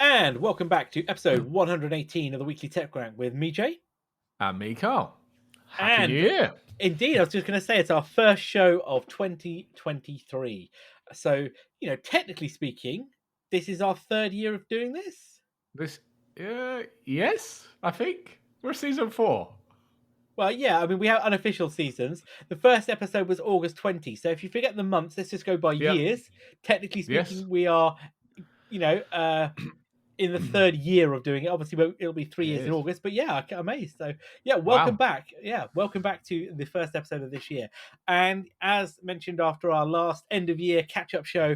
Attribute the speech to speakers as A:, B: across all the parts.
A: And welcome back to episode 118 of the Weekly Tech Rank with me, Jay.
B: And me, Carl. Happy New
A: And
B: Year.
A: indeed, I was just going to say it's our first show of 2023. So, technically speaking, this is our third year of doing this.
B: Yes, I think. We're season 4.
A: Well, yeah, I mean, we have unofficial seasons. The first episode was August 20. So if you forget the months, let's just go by years. Technically speaking,
B: Yes.
A: we are, in the third year of doing it. Obviously, it'll be 3 years in August, but yeah, I'm amazed. So yeah, welcome back. Yeah, welcome back to the first episode of this year. And as mentioned, after our last end of year catch-up show,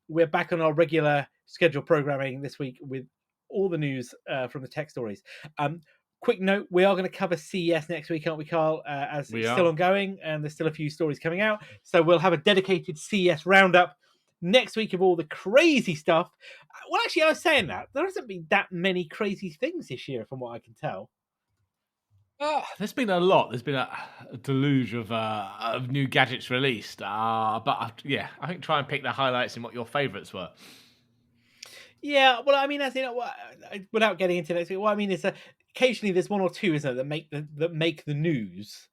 A: we're back on our regular schedule programming this week with all the news from the tech stories. Quick note, we are going to cover CES next week, aren't we, Carl? As it's still ongoing and there's still a few stories coming out. So we'll have a dedicated CES roundup next week of all the crazy stuff. Well, actually, I was saying that there hasn't been that many crazy things this year, from what I can tell.
B: There's been a lot. There's been a deluge of new gadgets released. But I think try and pick the highlights and what your favourites were.
A: Yeah, well, I mean, as in, without getting into next week, what I mean is occasionally there's one or two, isn't it, that make the news.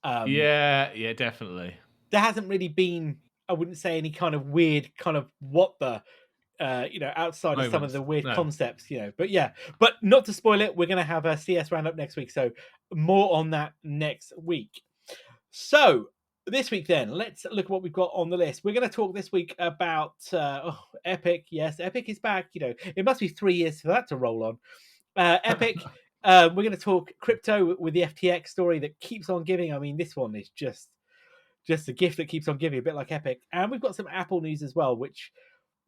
B: Yeah, definitely.
A: There hasn't really been, I wouldn't say, any kind of weird kind of what the outside of some of the weird concepts, but not to spoil it, we're going to have a CS roundup next week, so more on that next week. So this week then, let's look at what we've got on the list. We're going to talk this week about Epic. Yes, Epic is back. It must be 3 years for that to roll on. Epic. We're going to talk crypto with the FTX story that keeps on giving. I mean, this one is just a gift that keeps on giving, a bit like Epic. And we've got some Apple news as well, which,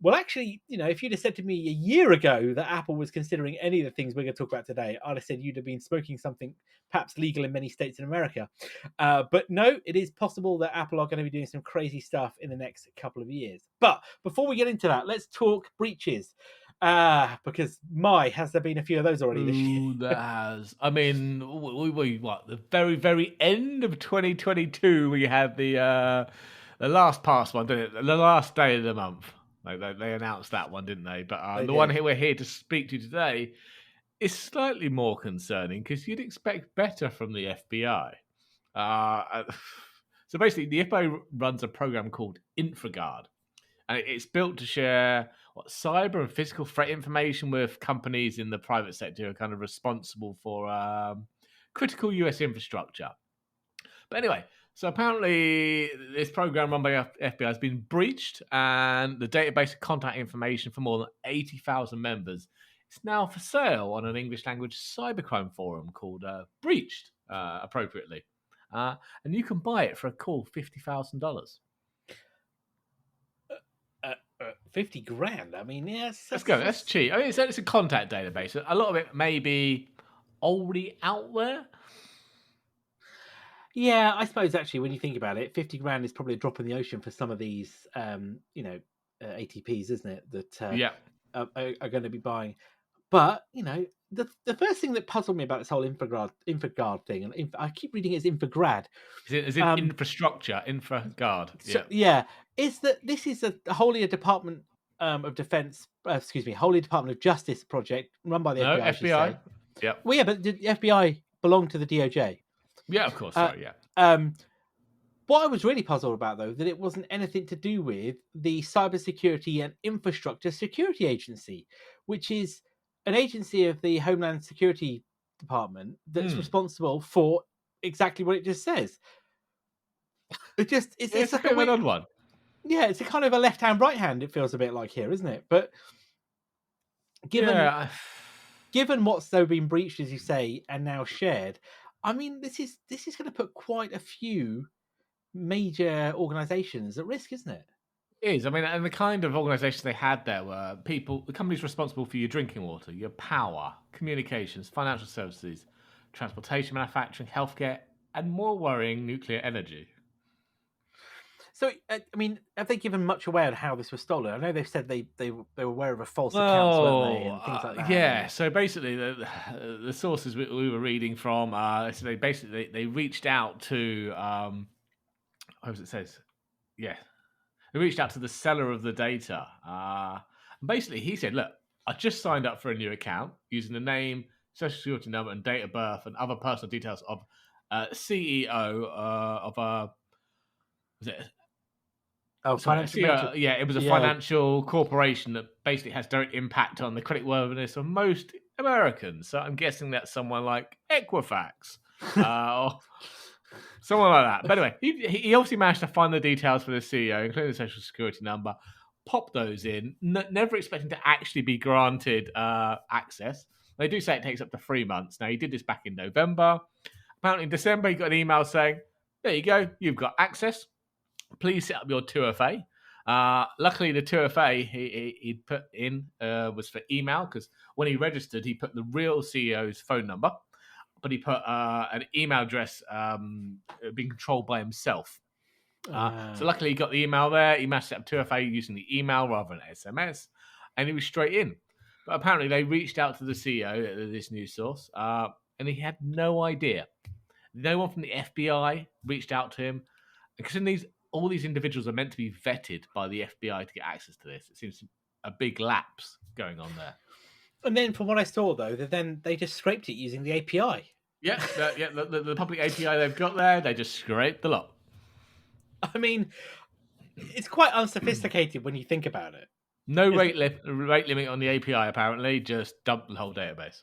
A: well, actually, if you'd have said to me a year ago that Apple was considering any of the things we're going to talk about today, I'd have said you'd have been smoking something perhaps legal in many states in America. But no, it is possible that Apple are going to be doing some crazy stuff in the next couple of years. But before we get into that, let's talk breaches. Because has there been a few of those already this year?
B: There has. I mean, the very, very end of 2022, we had the last past one, didn't it? The last day of the month. Like they announced that one, didn't they? But the one we're here to speak to today is slightly more concerning because you'd expect better from the FBI. So basically, the FBI runs a program called InfraGard. And it's built to share cyber and physical threat information with companies in the private sector who are kind of responsible for critical US infrastructure. But anyway, so apparently this program run by FBI has been breached, and the database of contact information for more than 80,000 members is now for sale on an English language cybercrime forum called Breached, appropriately. And you can buy it for a cool $50,000.
A: 50 grand. I mean, yes,
B: that's cheap. I mean, it's a contact database. A lot of it may be already out there.
A: Yeah, I suppose actually, when you think about it, 50 grand is probably a drop in the ocean for some of these, ATPs, isn't it? That are going to be buying. But the first thing that puzzled me about this whole InfraGard thing, and I keep reading it as InfraGrad.
B: Is it infrastructure? InfraGard.
A: Yeah. Is that this is wholly a Department of Defense, wholly Department of Justice project run by the FBI.
B: FBI.
A: Yeah. Well, yeah, but the FBI belong to the DOJ.
B: Yeah, of course. Sorry, yeah.
A: What I was really puzzled about, though, that it wasn't anything to do with the Cybersecurity and Infrastructure Security Agency, which is an agency of the Homeland Security Department that's responsible for exactly what it just says. It's
B: a bit of an odd one.
A: Yeah, it's a kind of a left hand, right hand. It feels a bit like here, isn't it? But given what's though been breached, as you say, and now shared, I mean, this is going to put quite a few major organizations at risk, isn't it?
B: It is. I mean, and the kind of organizations they had there were the companies responsible for your drinking water, your power, communications, financial services, transportation, manufacturing, healthcare, and more worrying, nuclear energy.
A: So, I mean, have they given much away on how this was stolen? I know they've said they were aware of a false account, weren't they, and things like that.
B: Yeah. So basically, the sources we were reading from, so they reached out to, what it says, yeah, they reached out to the seller of the data. Basically, he said, "Look, I just signed up for a new account using the name, social security number, and date of birth and other personal details of CEO of a was it
A: financial mental.
B: Yeah, it was a financial corporation that basically has direct impact on the creditworthiness of most Americans. So I'm guessing that's someone like Equifax or someone like that. But anyway, he obviously managed to find the details for the CEO, including the social security number, pop those in, never expecting to actually be granted access. They do say it takes up to 3 months. Now, he did this back in November. Apparently, in December, he got an email saying, there you go, you've got access. Please set up your 2FA. Luckily, the 2FA he put in was for email, because when he registered, he put the real CEO's phone number, but he put an email address being controlled by himself. So luckily, he got the email there. He managed to set up 2FA using the email rather than SMS, and he was straight in. But apparently, they reached out to the CEO, this news source, and he had no idea. No one from the FBI reached out to him. Because all these individuals are meant to be vetted by the FBI to get access to this. It seems a big lapse going on there.
A: And then, from what I saw, though, they just scraped it using the API.
B: Yeah, the public API they've got there, they just scraped the lot.
A: I mean, it's quite unsophisticated when you think about it.
B: No rate limit on the API, apparently. Just dump the whole database.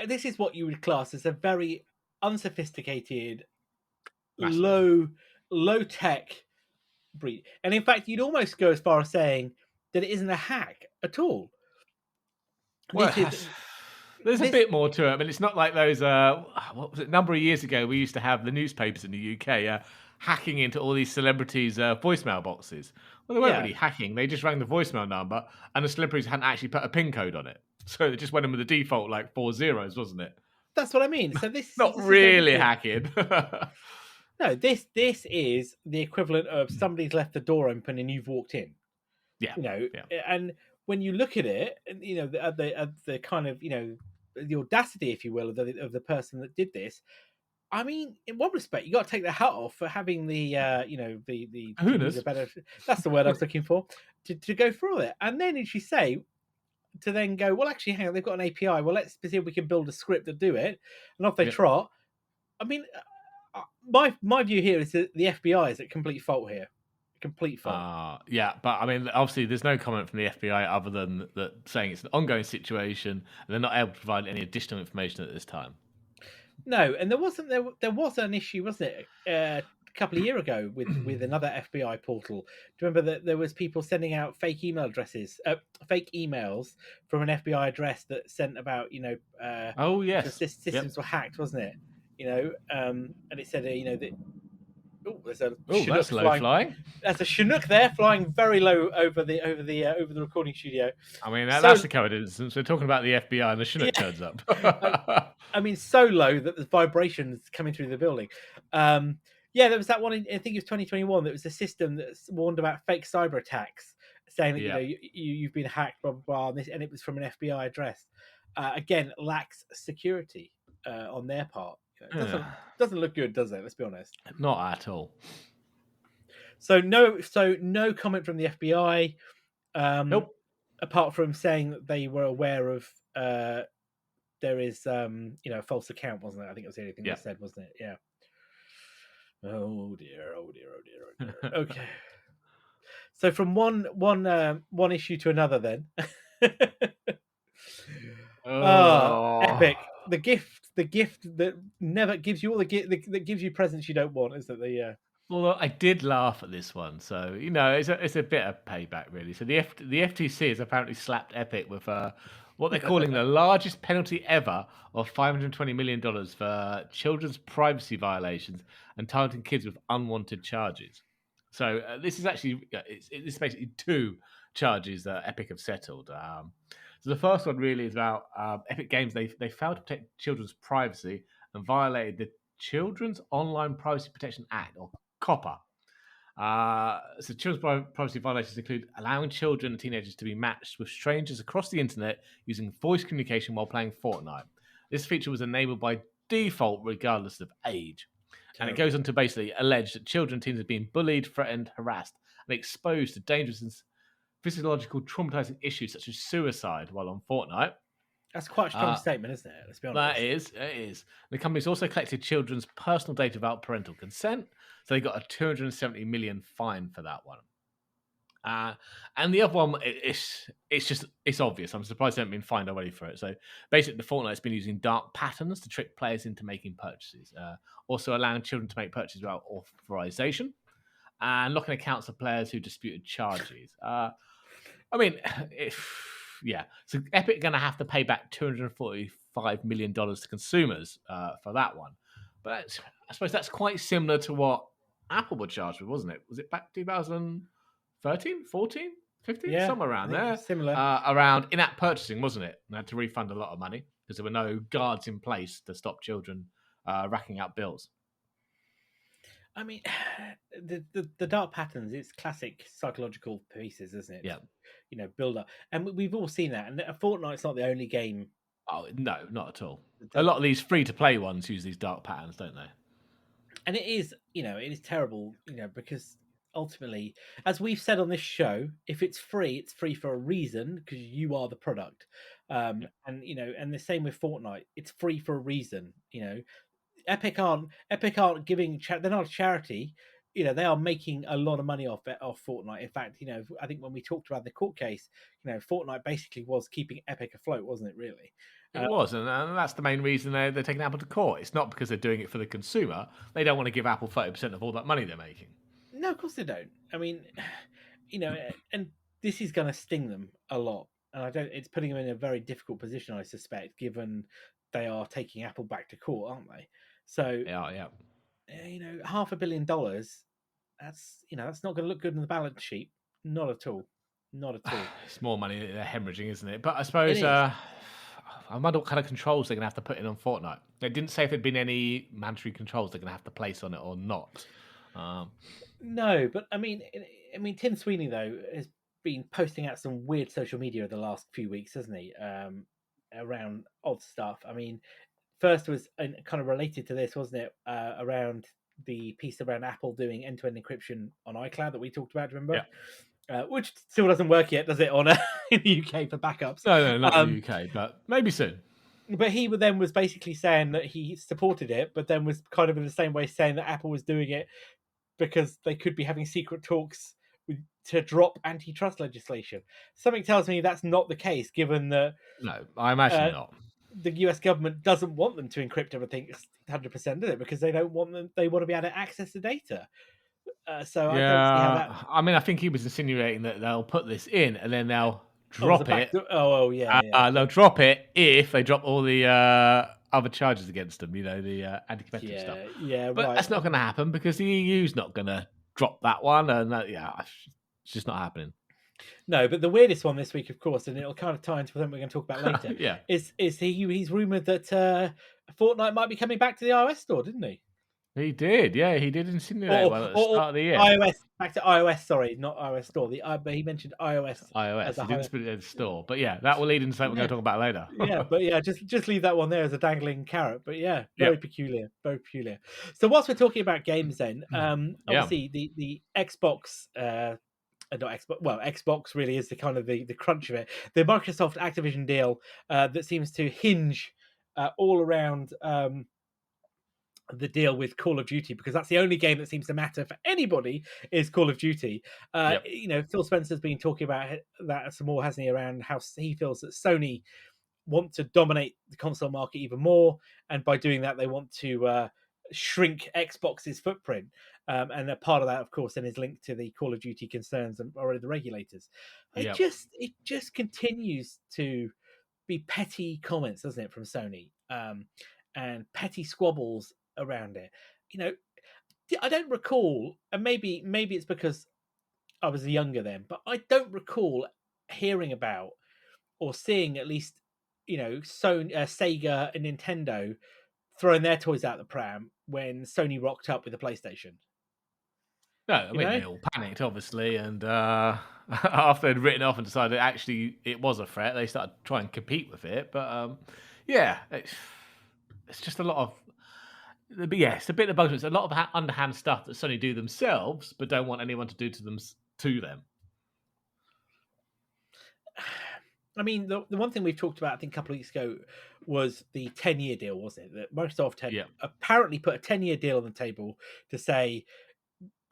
A: This is what you would class as a very unsophisticated,
B: Massive.
A: low tech breed. And in fact, you'd almost go as far as saying that it isn't a hack at all.
B: Well, there's a bit more to it. I mean, it's not like those. What was it? A number of years ago, we used to have the newspapers in the UK hacking into all these celebrities' voicemail boxes. Well, they weren't really hacking. They just rang the voicemail number, and the celebrities hadn't actually put a PIN code on it. So they just went in with the default 4 zeros, wasn't it?
A: That's what I mean. So this
B: not really hacking.
A: No, this is the equivalent of somebody's left the door open and you've walked in.
B: Yeah,
A: and when you look at it, the kind of the audacity, if you will, of the person that did this. I mean, in one respect, you got to take the hat off for having the that's the word I was looking for to go through it. And then did she say to then go, well, actually, hang on, they've got an API. Well, let's see if we can build a script to do it. And off they trot. I mean, my view here is that the FBI is at complete fault here. Complete fault.
B: Yeah, but I mean, obviously, there's no comment from the FBI other than that saying it's an ongoing situation, and they're not able to provide any additional information at this time.
A: No, and there was an issue, wasn't it, a couple of years ago with another FBI portal. Do you remember that there was people sending out fake email addresses, fake emails from an FBI address that sent about
B: oh yes,
A: the systems were hacked, wasn't it? And it said that. Oh, there's a
B: that's low flying.
A: There's a Chinook there flying very low over the recording studio.
B: I mean, that's the coincidence. We're talking about the FBI and the Chinook turns up.
A: I mean, so low that there's vibrations coming through the building. There was that one. I think it was 2021. That was a system that warned about fake cyber attacks, saying that you've been hacked, blah blah blah, and it was from an FBI address. Again, lacks security on their part. Doesn't look good, does it? Let's be honest.
B: Not at all.
A: So no comment from the FBI.
B: Nope.
A: Apart from saying that they were aware of there is a false account, wasn't it? I think it was the only thing they said, wasn't it? Yeah. Oh dear. Okay. So from one issue to another, then. Epic. The gift that never gives you all that gives you presents you don't want, is that the
B: Well, I did laugh at this one, so it's a bit of payback, really. So the FTC has apparently slapped Epic with what they're calling the largest penalty ever of $520 million for children's privacy violations and targeting kids with unwanted charges. So this is actually it's basically 2 charges that Epic have settled. So the first one really is about Epic Games. They failed to protect children's privacy and violated the Children's Online Privacy Protection Act, or COPPA. So children's privacy violations include allowing children and teenagers to be matched with strangers across the internet using voice communication while playing Fortnite. This feature was enabled by default regardless of age. And it goes on to basically allege that children and teens are being bullied, threatened, harassed, and exposed to dangerous and physiological traumatizing issues such as suicide while on Fortnite.
A: That's quite a strong statement, isn't it? Let's be honest.
B: It is. The company's also collected children's personal data without parental consent, so they got a 270 million fine for that one. And the other one, it's obvious. I'm surprised they haven't been fined already for it. So basically, the Fortnite's been using dark patterns to trick players into making purchases, also allowing children to make purchases without authorization, and locking accounts of players who disputed charges. So Epic are going to have to pay back $245 million to consumers for that one. But I suppose that's quite similar to what Apple were charged with, wasn't it? Was it back 2013, 14, 15?
A: Yeah,
B: somewhere around there.
A: Similar.
B: Around in-app purchasing, wasn't it? They had to refund a lot of money because there were no guards in place to stop children racking up bills.
A: I mean, the dark patterns, it's classic psychological pieces, isn't it?
B: Yeah.
A: Build up. And we've all seen that. And Fortnite's not the only game.
B: Oh, no, not at all. A lot of these free-to-play ones use these dark patterns, don't they?
A: And it is terrible, because ultimately, as we've said on this show, if it's free for a reason, because you are the product. And the same with Fortnite. It's free for a reason, Epic aren't giving. They're not a charity. They are making a lot of money off Fortnite. In fact, I think when we talked about the court case, Fortnite basically was keeping Epic afloat, wasn't it? Really,
B: it was, and that's the main reason they're taking Apple to court. It's not because they're doing it for the consumer. They don't want to give Apple 30% of all that money they're making.
A: No, of course they don't. I mean, and this is going to sting them a lot, and it's putting them in a very difficult position, I suspect, given they are taking Apple back to court, aren't they? So
B: yeah.
A: $500 million. That's not going to look good in the balance sheet. Not at all.
B: It's more money they're hemorrhaging, isn't it? But I suppose I wonder what kind of controls they're going to have to put in on Fortnite. They didn't say if there'd been any mandatory controls they're going to have to place on it or not.
A: No, but I mean, Tim Sweeney though has been posting out some weird social media the last few weeks, hasn't he? Around odd stuff. I mean, first was kind of related to this, wasn't it? Around the piece around Apple doing end-to-end encryption on iCloud that we talked about, remember? Yeah. Which still doesn't work yet, does it, on in the UK for backups?
B: No, not in the UK, but maybe soon.
A: But he then was basically saying that he supported it, but then was kind of in the same way saying that Apple was doing it because they could be having secret talks to drop antitrust legislation. Something tells me that's not the case, given that...
B: No, I imagine not.
A: The US government doesn't want them to encrypt everything 100%, does it? Because they don't want them. They want to be able to access the data. So I don't see how that.
B: I mean, I think he was insinuating that they'll put this in and then they'll drop it.
A: Yeah.
B: They'll drop it if they drop all the other charges against them. The anti-competitive stuff.
A: Yeah,
B: but that's not going to happen because the EU's not going to drop that one, and it's just not happening.
A: No, but the weirdest one this week, of course, and it'll kind of tie into something we're going to talk about later. is he's rumored that Fortnite might be coming back to the iOS store, didn't he?
B: He did, yeah. He did insinuate at the start of the year.
A: Back to iOS, sorry, not iOS store. But he mentioned iOS.
B: He didn't split it at the store, but that will lead into something we're going to talk about later.
A: just leave that one there as a dangling carrot. But very peculiar, very peculiar. So whilst we're talking about games, then obviously the Xbox. Not Xbox. Well, Xbox really is the kind of the crunch of it. The Microsoft Activision deal that seems to hinge all around the deal with Call of Duty, because that's the only game that seems to matter for anybody is Call of Duty. Phil Spencer's been talking about that some more, hasn't he, around how he feels that Sony want to dominate the console market even more, and by doing that they want to shrink Xbox's footprint, and a part of that, of course, then is linked to the Call of Duty concerns and already the regulators. It just continues to be petty comments, doesn't it, from Sony, and petty squabbles around it. I don't recall, and maybe it's because I was younger then, but I don't recall hearing about or seeing at least Sony, Sega and Nintendo throwing their toys out the pram when Sony rocked up with the PlayStation.
B: No, I mean, they all panicked, obviously, and after they'd written off and decided actually it was a threat, they started trying to compete with it. But it's just a lot of... But it's a bit of both. It's a lot of underhand stuff that Sony do themselves, but don't want anyone to do to them.
A: I mean, the one thing we've talked about, I think, a couple of weeks ago was the 10-year deal, wasn't it? That Microsoft had apparently put a 10-year deal on the table to say,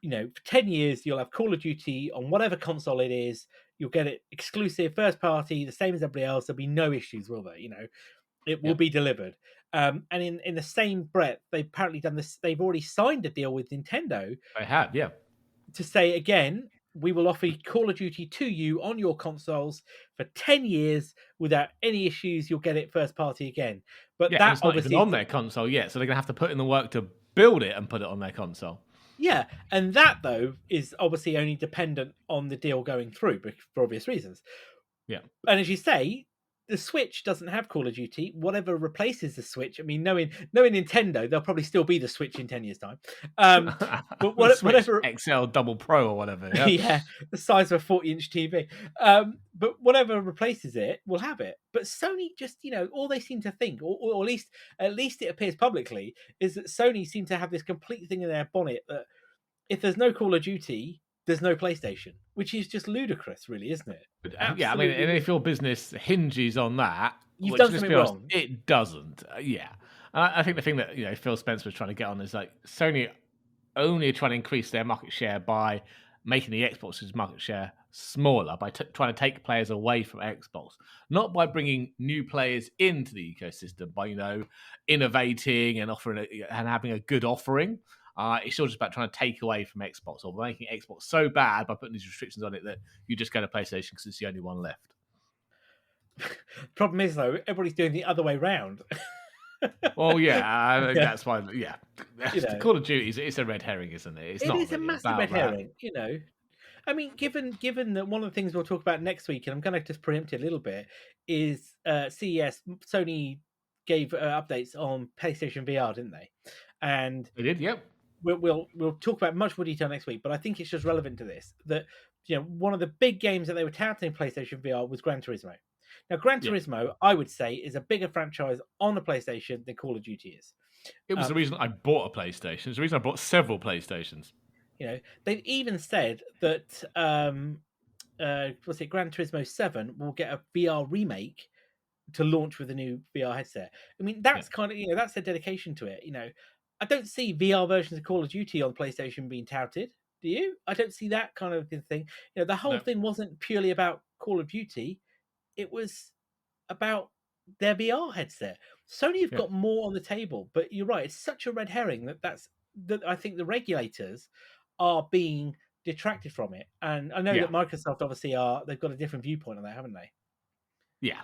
A: for 10 years, you'll have Call of Duty on whatever console it is. You'll get it exclusive, first party, the same as everybody else. There'll be no issues, will there? It will be delivered. And in the same breath, they've apparently done this. They've already signed a deal with Nintendo.
B: They have, yeah.
A: To say again, we will offer Call of Duty to you on your consoles for 10 years without any issues. You'll get it first party again. But that
B: it's not even on their console yet, so they're going to have to put in the work to build it and put it on their console.
A: Yeah, and that, though, is obviously only dependent on the deal going through for obvious reasons.
B: Yeah.
A: And as you say, the Switch doesn't have Call of Duty. Whatever replaces the Switch, I mean, knowing Nintendo, they'll probably still be the Switch in 10 years' time.
B: But whatever XL Double Pro or whatever,
A: yeah, the size of a 40-inch TV. But whatever replaces it will have it. But Sony just, all they seem to think, or at least it appears publicly, is that Sony seem to have this complete thing in their bonnet that if there's no Call of Duty, there's no PlayStation, which is just ludicrous, really, isn't it?
B: Absolutely. I mean, and if your business hinges on that,
A: you've done something wrong.
B: It doesn't. Yeah. I think the thing that Phil Spencer was trying to get on is like Sony only trying to increase their market share by making the Xbox's market share smaller, by trying to take players away from Xbox, not by bringing new players into the ecosystem, by innovating and offering and having a good offering. It's all just about trying to take away from Xbox, or making Xbox so bad by putting these restrictions on it that you just go to PlayStation because it's the only one left.
A: Problem is, though, everybody's doing the other way round.
B: Well, I think that's why. Yeah, Call of Duty it's a red herring, isn't it?
A: It is a massive red herring. I mean, given that one of the things we'll talk about next week, and I'm going to just preempt it a little bit, is CES. Sony gave updates on PlayStation VR, didn't they? And
B: they did. Yep.
A: We'll talk about much more detail next week, but I think it's just relevant to this that one of the big games that they were touting in PlayStation VR was Gran Turismo. Now, Gran Turismo, I would say, is a bigger franchise on the PlayStation than Call of Duty is.
B: It was the reason I bought a PlayStation. It's the reason I bought several PlayStations.
A: They've even said that Gran Turismo 7 will get a VR remake to launch with a new VR headset. I mean, that's kind of that's their dedication to it. I don't see VR versions of Call of Duty on PlayStation being touted. Do you? I don't see that kind of thing. The whole thing wasn't purely about Call of Duty. It was about their VR headset. Sony have got more on the table, but you're right. It's such a red herring that I think the regulators are being detracted from it. And I know that Microsoft obviously they've got a different viewpoint on that, haven't they?
B: Yeah.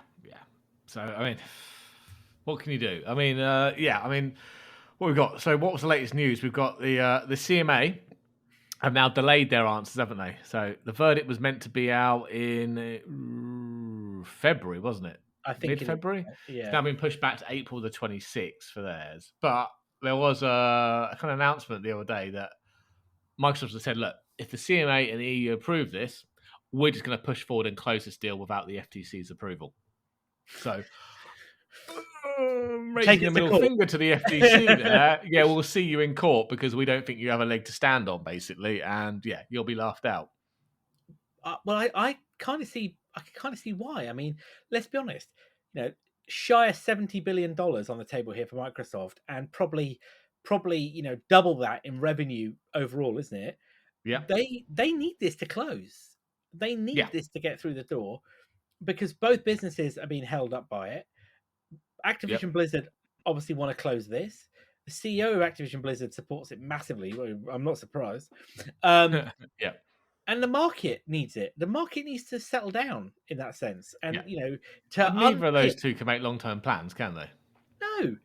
B: So, I mean, what can you do? I mean, what we've got. So, what was the latest news? We've got the CMA have now delayed their answers, haven't they? So, the verdict was meant to be out in February, wasn't it?
A: I think
B: mid-February.
A: Yeah.
B: It's now been pushed back to April the 26th for theirs. But there was a kind of announcement the other day that Microsoft has said, "Look, if the CMA and the EU approve this, we're just going to push forward and close this deal without the FTC's approval." So. Raising a middle finger to the FTC there. Yeah, we'll see you in court because we don't think you have a leg to stand on, basically, and you'll be laughed out.
A: Well, I kind of see why. I mean, let's be honest. Shy of $70 billion on the table here for Microsoft, and probably double that in revenue overall, isn't it?
B: Yeah.
A: They need this to close. They need this to get through the door because both businesses are being held up by it. Activision Blizzard obviously want to close this. The CEO of Activision Blizzard supports it massively. I'm not surprised. And the market needs it. The market needs to settle down in that sense. And
B: neither of those two can make long-term plans, can they?
A: No.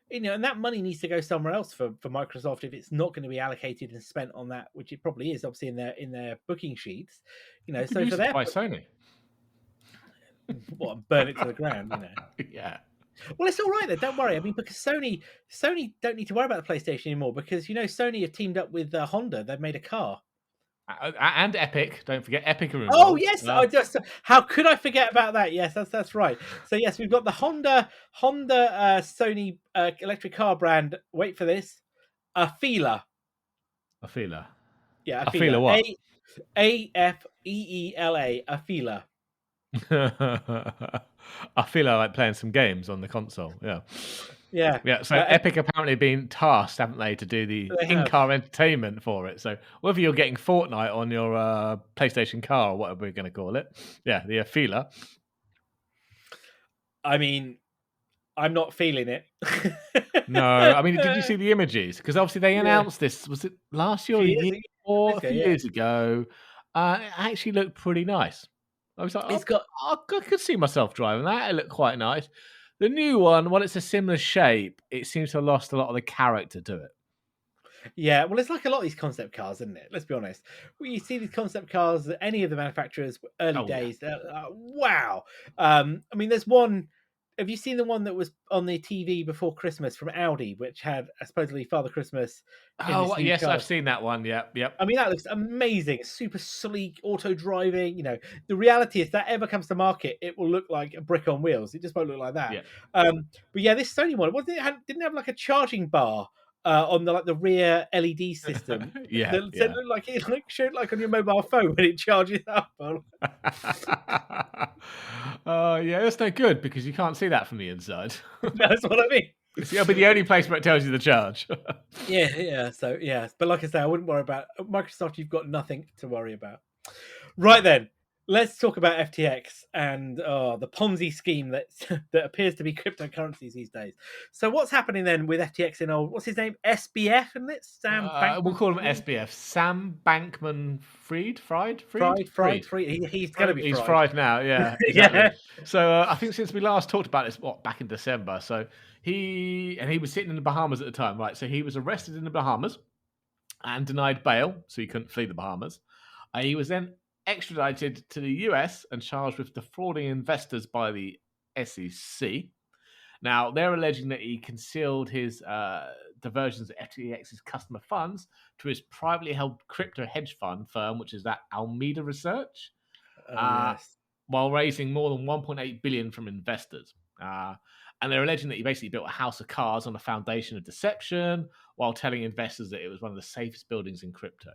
A: And that money needs to go somewhere else for Microsoft if it's not going to be allocated and spent on that, which it probably is, obviously in their booking sheets. So for
B: by Sony.
A: What, burn it to the ground,
B: Yeah.
A: Well, it's all right then. Don't worry. I mean, because Sony don't need to worry about the PlayStation anymore because Sony have teamed up with Honda. They've made a car.
B: And Epic. Don't forget Epic are involved.
A: Oh yes, how could I forget about that? Yes, that's right. So yes, we've got the Honda Sony electric car brand. Wait for this, Afeela.
B: Afeela.
A: Yeah,
B: Afeela what?
A: Afeela. Afeela.
B: I feel like playing some games on the console. Yeah.
A: Yeah.
B: Yeah, so Epic apparently been tasked, haven't they, to do the
A: They have.
B: in-car entertainment for it. So whether you're getting Fortnite on your PlayStation car or whatever we're going to call it, yeah, the Afila.
A: I mean, I'm not feeling it.
B: No, I mean, did you see the images? Because obviously they announced this. Was it last year or the year before? A few years ago. It actually looked pretty nice. I was like, I could see myself driving that. It looked quite nice. The new one, while it's a similar shape, it seems to have lost a lot of the character to it.
A: Yeah, well, it's like a lot of these concept cars, isn't it? Let's be honest. When you see these concept cars, any of the manufacturers, early days, wow. I mean, there's one. Have you seen the one that was on the TV before Christmas from Audi, which had supposedly Father Christmas?
B: Yes, car? I've seen that one. Yep.
A: I mean, that looks amazing. Super sleek, auto driving. You know, the reality is that ever comes to market, it will look like a brick on wheels. It just won't look like that.
B: Yeah.
A: But yeah, this Sony one, didn't have like a charging bar on the rear LED system. It looked like it showed like on your mobile phone when it charges up.
B: Yeah, that's no good because you can't see that from the inside.
A: That's what I mean.
B: It'll be the only place where it tells you the charge.
A: Yeah. So yeah, but like I say, I wouldn't worry about Microsoft. You've got nothing to worry about. Right then, let's talk about FTX and the Ponzi scheme that appears to be cryptocurrencies these days. So what's happening then with FTX in what's his name? SBF, isn't it? Sam Bankman.
B: We'll call him SBF. Sam Bankman-Fried.
A: He's going to be.
B: He's fried now. Yeah, exactly. Yeah. So I think since we last talked about this, back in December. So he was sitting in the Bahamas at the time, right? So he was arrested in the Bahamas and denied bail, so he couldn't flee the Bahamas. He was then extradited to the US and charged with defrauding investors by the SEC. Now, they're alleging that he concealed his diversions of FTX's customer funds to his privately held crypto hedge fund firm, which is that Alameda Research,
A: yes.
B: while raising more than $1.8 billion from investors. And they're alleging that he basically built a house of cards on a foundation of deception while telling investors that it was one of the safest buildings in crypto.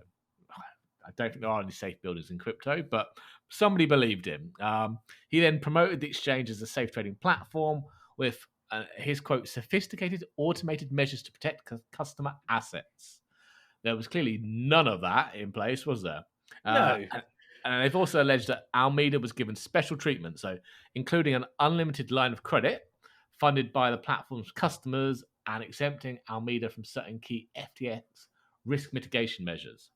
B: I don't think there are any safe buildings in crypto, but somebody believed him. He then promoted the exchange as a safe trading platform with his quote, sophisticated automated measures to protect customer assets. There was clearly none of that in place, was there?
A: No.
B: And they've also alleged that Alameda was given special treatment, so including an unlimited line of credit funded by the platform's customers and exempting Alameda from certain key FTX risk mitigation measures.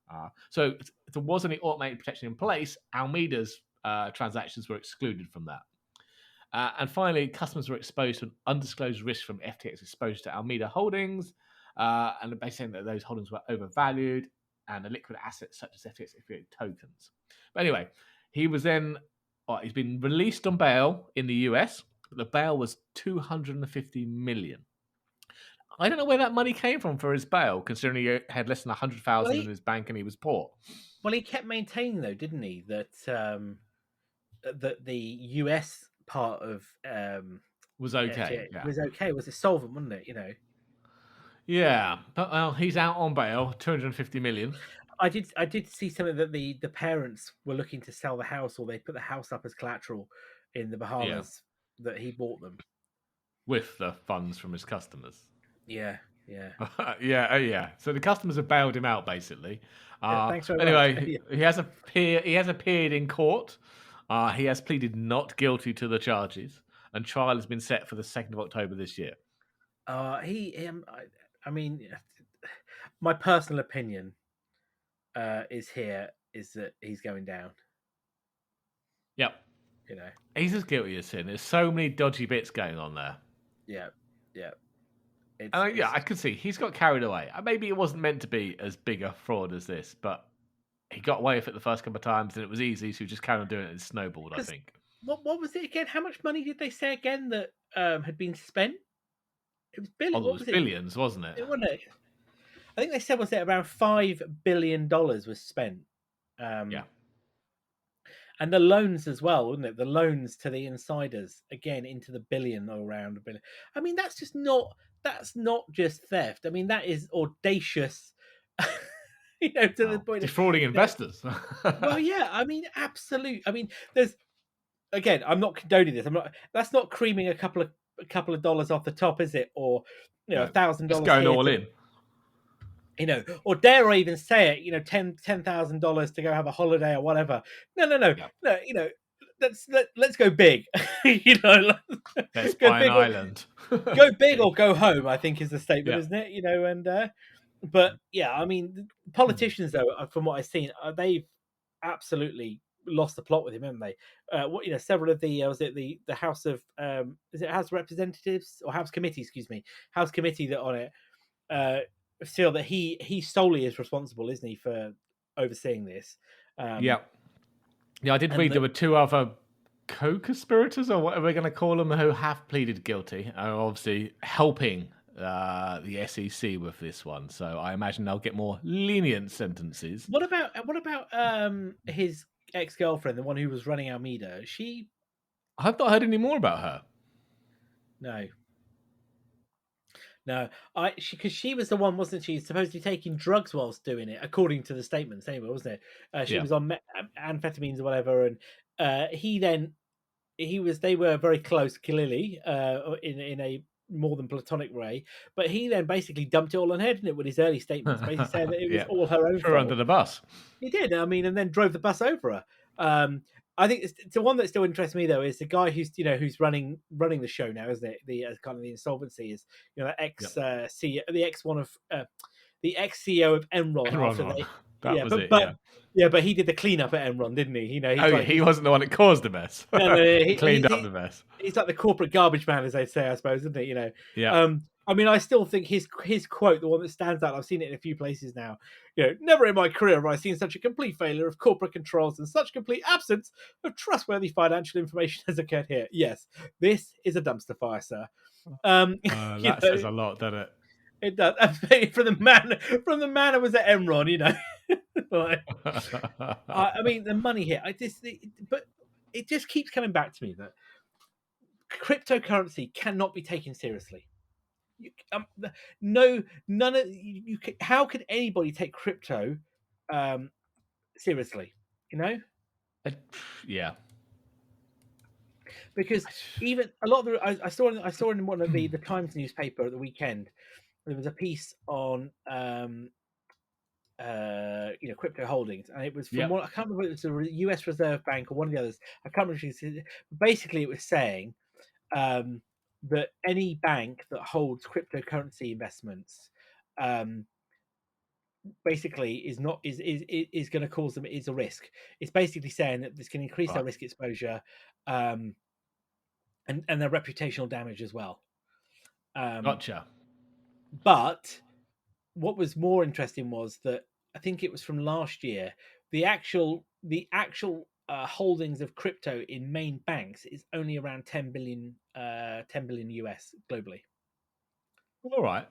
B: So if there was any automated protection in place, Alameda's transactions were excluded from that. And finally, customers were exposed to an undisclosed risk from FTX exposure to Alameda holdings, and basically saying that those holdings were overvalued and the liquid assets such as FTX tokens. But anyway, he was then he's been released on bail in the US, but the bail was $250 million. I don't know where that money came from for his bail, considering he had less than 100,000 in his bank and he was poor.
A: Well, he kept maintaining, though, didn't he, that that the US part of
B: was okay.
A: Was okay. Was it solvent, wasn't it? You know.
B: Yeah, but he's out on bail, $250 million.
A: I did see something that the parents were looking to sell the house, or they put the house up as collateral in the Bahamas that he bought them
B: with the funds from his customers.
A: Yeah.
B: Yeah. So the customers have bailed him out, basically.
A: Thanks very
B: much. He has appeared in court. He has pleaded not guilty to the charges, and trial has been set for the 2nd of October this year.
A: I mean, my personal opinion is that he's going down.
B: Yep.
A: You know,
B: he's as guilty as sin. There's so many dodgy bits going on there.
A: Yeah.
B: I can see he's got carried away. Maybe it wasn't meant to be as big a fraud as this, but he got away with it the first couple of times, and it was easy, so he just carried on doing it and snowballed, I think.
A: What was it again? How much money did they say again that had been spent? It was billions.
B: It was billions, wasn't it?
A: Wasn't it? I think they said around $5 billion was spent.
B: Yeah.
A: And the loans as well, wasn't it? The loans to the insiders, again, into the billion or around $1 billion. I mean, that's not just theft. I mean, that is audacious, to the point
B: defrauding investors.
A: Well, yeah, I mean, absolute. I mean, there's again, I'm not condoning this. That's not creaming a couple of dollars off the top, is it? Or $1,000
B: it's going
A: here
B: all in.
A: Or dare I even say it? $10,000 to go have a holiday or whatever. No. Let's go big.
B: Let's
A: go
B: buy an island.
A: Go big or go home, I think is the statement, isn't it? But yeah, I mean, politicians though, from what I've seen, they've absolutely lost the plot with him, haven't they? Several of the was it the House of is it House of Representatives or House Committee? Excuse me, House Committee that on it feel that he solely is responsible, isn't he, for overseeing this?
B: Yeah, I did read there were two other co-conspirators, or whatever we're going to call them, who have pleaded guilty, are obviously helping the SEC with this one. So I imagine they'll get more lenient sentences.
A: What about his ex-girlfriend, the one who was running Almeida?
B: I've not heard any more about her.
A: No, because she was the one, wasn't she? Supposedly taking drugs whilst doing it, according to the statements, anyway, wasn't it? She was on amphetamines or whatever, and they were very close, clearly, in a more than platonic way. But he then basically dumped it all on her, didn't it, with his early statements, basically saying that it was all her own fault.
B: Under the bus.
A: He did. I mean, and then drove the bus over her. I think it's the one that still interests me though is the guy who's running the show now, isn't it? The kind of the insolvency is ex CEO, the ex one of the ex CEO of Enron. But he did the cleanup at Enron, didn't he?
B: He wasn't the one that caused the mess.
A: No,
B: he cleaned up the mess.
A: He's like the corporate garbage man, as they say, I suppose, isn't he?
B: Yeah.
A: I mean, I still think his quote, the one that stands out, I've seen it in a few places now. Never in my career have I seen such a complete failure of corporate controls and such complete absence of trustworthy financial information has occurred here. Yes, this is a dumpster fire, sir.
B: That says a lot, doesn't it?
A: It does. From the man who was at Enron, I mean, the money here. But it just keeps coming back to me that cryptocurrency cannot be taken seriously. How could anybody take crypto seriously?
B: Yeah.
A: Because even a lot of I saw in one of the Times newspaper at the weekend, there was a piece on crypto holdings, and it was from I can't remember if it was the US Reserve Bank or one of the others. I can't remember. Basically, it was saying that any bank that holds cryptocurrency investments basically is going to cause them is a risk. It's basically saying that this can increase their risk exposure and their reputational damage as well.
B: Gotcha.
A: But what was more interesting was that I think it was from last year, the actual holdings of crypto in main banks is only around 10 billion US globally.
B: All right.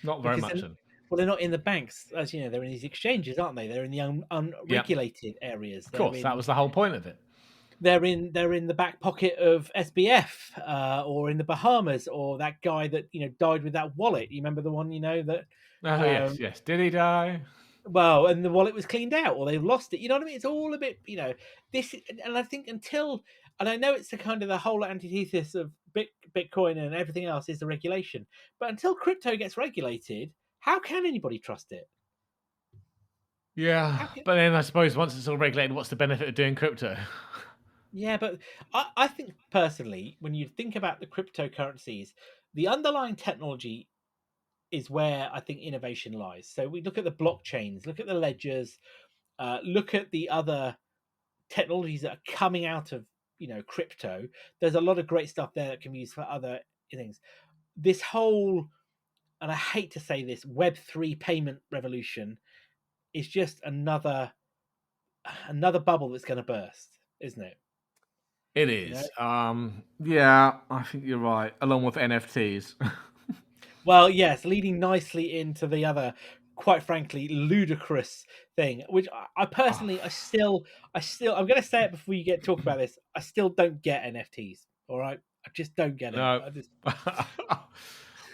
B: Not very much.
A: Well, they're not in the banks, as you know, they're in these exchanges, aren't they? They're in the unregulated areas.
B: Of course, that was the whole point of it.
A: They're in the back pocket of SBF or in the Bahamas, or that guy that died with that wallet. You remember the one that?
B: Yes. Did he die?
A: Well, and the wallet was cleaned out, or they've lost it. You know what I mean? It's all a bit, this, and I think and I know it's the whole antithesis of Bitcoin and everything else is the regulation, but until crypto gets regulated, how can anybody trust it?
B: Yeah, but then I suppose once it's all regulated, what's the benefit of doing crypto?
A: Yeah, but I think personally, when you think about the cryptocurrencies, the underlying technology is where I think innovation lies. So we look at the blockchains, look at the ledgers, look at the other technologies that are coming out of crypto. There's a lot of great stuff there that can be used for other things. This whole, and I hate to say this, Web3 payment revolution is just another bubble that's going to burst, isn't it?
B: It is. Yeah, I think you're right. Along with NFTs.
A: Well, yes, leading nicely into the other, quite frankly, ludicrous thing, which I personally, I still, I'm going to say it before you talk about this. I still don't get NFTs. All right, I just don't get it.
B: No.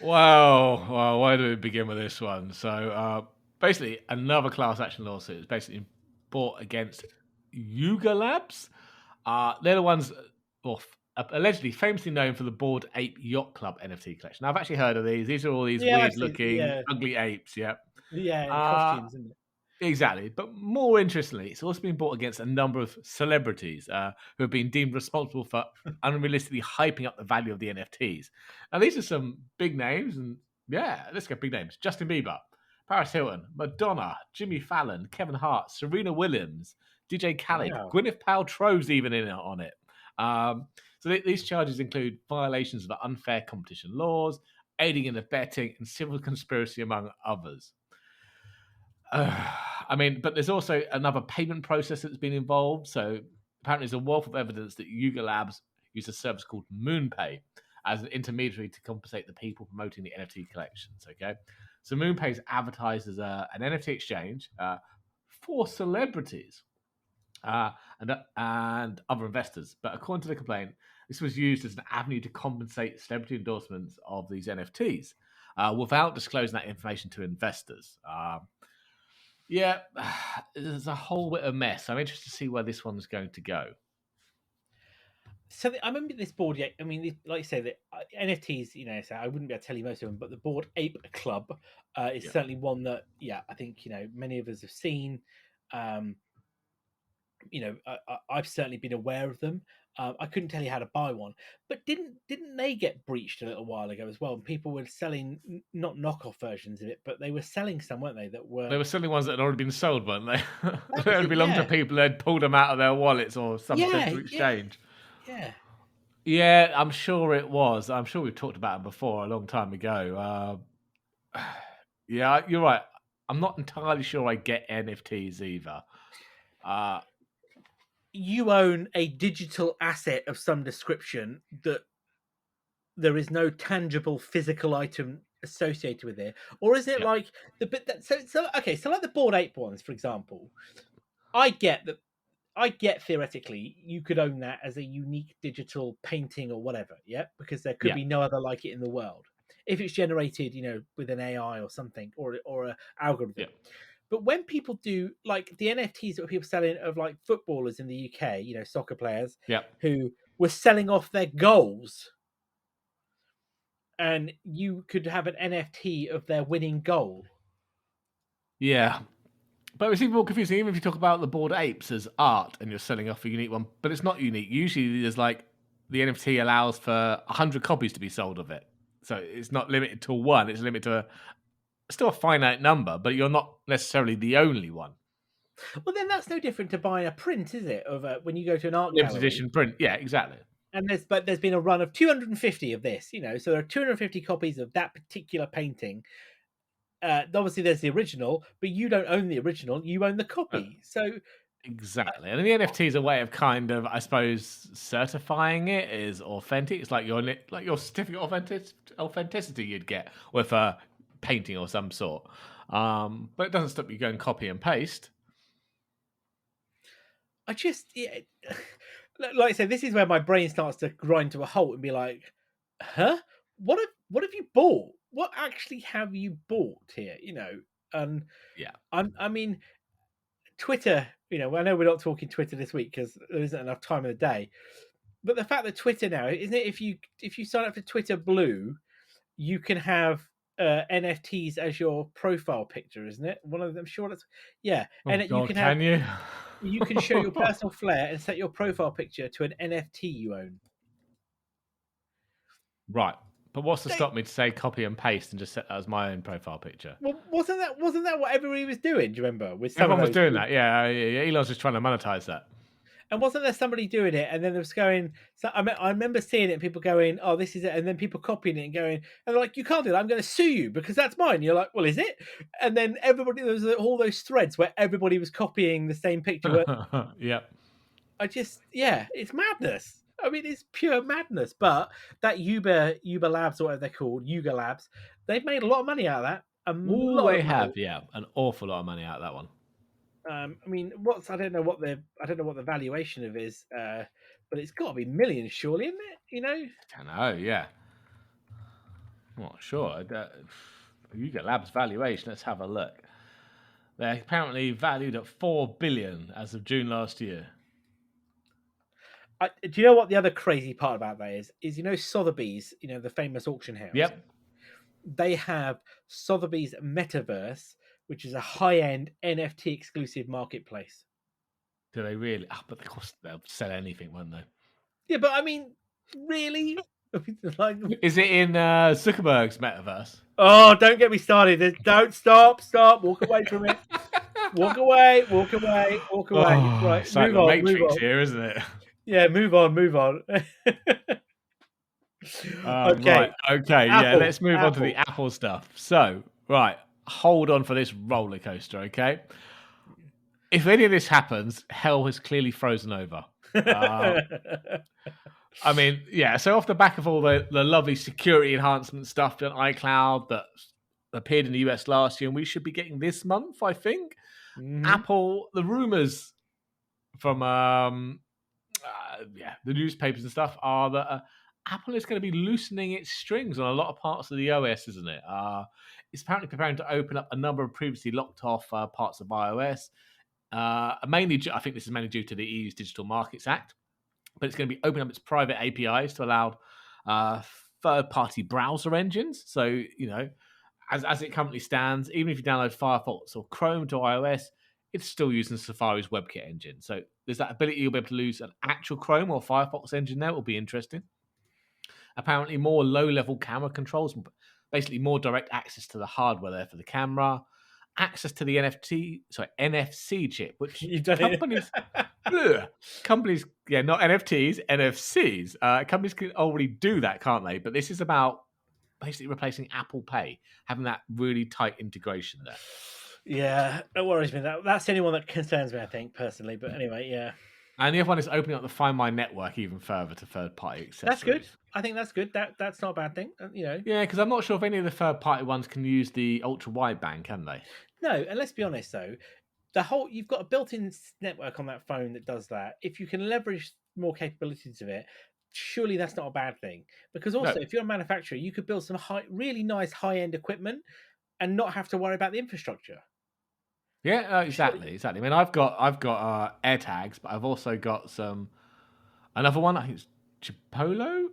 B: Well, where do we begin with this one? So, basically, another class action lawsuit is basically brought against Yuga Labs. They're the ones allegedly famously known for the Bored Ape Yacht Club NFT collection. Now, I've actually heard of these. These are all these weird-looking, ugly apes. Yeah,
A: in costumes, isn't it?
B: Exactly. But more interestingly, it's also been brought against a number of celebrities who have been deemed responsible for unrealistically hyping up the value of the NFTs. Now, these are some big names, and yeah, let's go big names. Justin Bieber, Paris Hilton, Madonna, Jimmy Fallon, Kevin Hart, Serena Williams, DJ Khaled, Gwyneth Paltrow's even in on it. So these charges include violations of the unfair competition laws, aiding and abetting, and civil conspiracy, among others. I mean, but there's also another payment process that's been involved. So apparently there's a wealth of evidence that Yuga Labs use a service called MoonPay as an intermediary to compensate the people promoting the NFT collections, okay? So MoonPay is advertised as an NFT exchange for celebrities and other investors. But according to the complaint, this was used as an avenue to compensate celebrity endorsements of these NFTs without disclosing that information to investors. Yeah, there's a whole bit of mess. I'm interested to see where this one's going to go.
A: So I remember this Bored Ape. I mean, like you say, the NFTs. So I wouldn't be able to tell you most of them, but the Bored Ape Club is certainly one that, I think many of us have seen. I've certainly been aware of them. I couldn't tell you how to buy one, but didn't they get breached a little while ago as well? And people were selling not knockoff versions of it, but they were selling some, weren't they?
B: They were selling ones that had already been sold, weren't they? They only belonged to people who had pulled them out of their wallets or some central exchange. Yeah, I'm sure it was. I'm sure we've talked about it before a long time ago. Yeah, you're right. I'm not entirely sure I get NFTs either.
A: You own a digital asset of some description that there is no tangible physical item associated with it, or is it like the bit that so like the Bored Ape ones, for example? I get theoretically you could own that as a unique digital painting or whatever, because there could be no other like it in the world if it's generated, with an AI or something or an algorithm.
B: Yeah.
A: But when people do like the NFTs that people selling of like footballers in the UK, soccer players, who were selling off their goals, and you could have an NFT of their winning goal.
B: Yeah. But it's even more confusing, even if you talk about the Bored Apes as art and you're selling off a unique one, but it's not unique. Usually there's like the NFT allows for 100 copies to be sold of it. So it's not limited to one, it's limited to still a finite number, but you're not necessarily the only one.
A: Well, then that's no different to buying a print, is it? Of when you go to an art
B: limited edition print, yeah, exactly.
A: And there's been a run of 250 of this, so there are 250 copies of that particular painting. Obviously, there's the original, but you don't own the original; you own the copy. So
B: exactly, and the NFT is a way of kind of, I suppose, certifying it is authentic. It's like your certificate of authenticity you'd get with a painting or some sort. But it doesn't stop you going copy and paste.
A: Like I said, this is where my brain starts to grind to a halt and be like, "Huh? What have you bought? What actually have you bought here?" And I mean, Twitter. I know we're not talking Twitter this week because there isn't enough time in the day. But the fact that Twitter now, isn't it? If you sign up for Twitter Blue, you can have NFTs as your profile picture, isn't it? One of them, sure. That's and
B: you can have.
A: You can show your personal flair and set your profile picture to an NFT you own.
B: Right. But what's to stop me to say copy and paste and just set that as my own profile picture?
A: Well, wasn't that what everybody was doing? Do you remember?
B: Everyone was doing that. Yeah. Elon's just trying to monetize that.
A: And wasn't there somebody doing it? And then there was going. So I remember seeing it. People going, "Oh, this is it," and then people copying it and going, and they're like, "You can't do that. I'm going to sue you because that's mine." And you're like, "Well, is it?" And then there was all those threads where everybody was copying the same picture.
B: Yeah.
A: It's madness. I mean, it's pure madness. But that Yuga Labs, or whatever they're called, Yuga Labs, they've made a lot of money out of that.
B: They have, an awful lot of money out of that one.
A: I mean, I don't know what the valuation of is, but it's got to be millions, surely, isn't it?
B: I don't know. Yeah, I'm not sure. Yuga Labs valuation. Let's have a look. They're apparently valued at $4 billion as of June last year.
A: Do you know what the other crazy part about that is? Sotheby's, the famous auction house.
B: Yep.
A: They have Sotheby's Metaverse, which is a high-end NFT exclusive marketplace.
B: Do they really? Oh, but of course they'll sell anything, won't they?
A: Yeah, but I mean, really?
B: Is it in Zuckerberg's metaverse?
A: Oh, don't get me started. Don't stop. Walk away from it. Walk away.
B: Oh,
A: Right,
B: it's like the Matrix here, isn't it?
A: Yeah, move on. Okay.
B: Right. Okay. Yeah. Let's move on to the Apple stuff. So, right. Hold on for this roller coaster. Okay. If any of this happens, hell has clearly frozen over. I mean, yeah. So off the back of all the lovely security enhancement stuff on iCloud that appeared in the US last year, and we should be getting this month, I think. Mm-hmm. Apple, the rumors from the newspapers and stuff are that Apple is going to be loosening its strings on a lot of parts of the OS, isn't it? It's apparently preparing to open up a number of previously locked off parts of iOS. Mainly, I think this is mainly due to the EU's Digital Markets Act, but it's going to be opening up its private APIs to allow third-party browser engines. So, as it currently stands, even if you download Firefox or Chrome to iOS, it's still using Safari's WebKit engine. So there's that ability you'll be able to use an actual Chrome or Firefox engine there. It will be interesting. Apparently, more low-level camera controls, basically more direct access to the hardware there for the camera, access to the NFC chip, which companies, not NFTs, NFCs. Companies can already do that, can't they? But this is about basically replacing Apple Pay, having that really tight integration there.
A: Yeah, that worries me. That's the only one that concerns me, I think, personally. But anyway, yeah.
B: And the other one is opening up the Find My network even further to third-party accessories.
A: That's good. I think that's good. That's not a bad thing,
B: Yeah, because I'm not sure if any of the third-party ones can use the ultra-wideband, can they?
A: No, and let's be honest, though. You've got a built-in network on that phone that does that. If you can leverage more capabilities of it, surely that's not a bad thing. Because also, if you're a manufacturer, you could build some really nice high-end equipment and not have to worry about the infrastructure.
B: Yeah, exactly. I mean, I've got AirTags, but I've also got another one. I think it's Chipolo.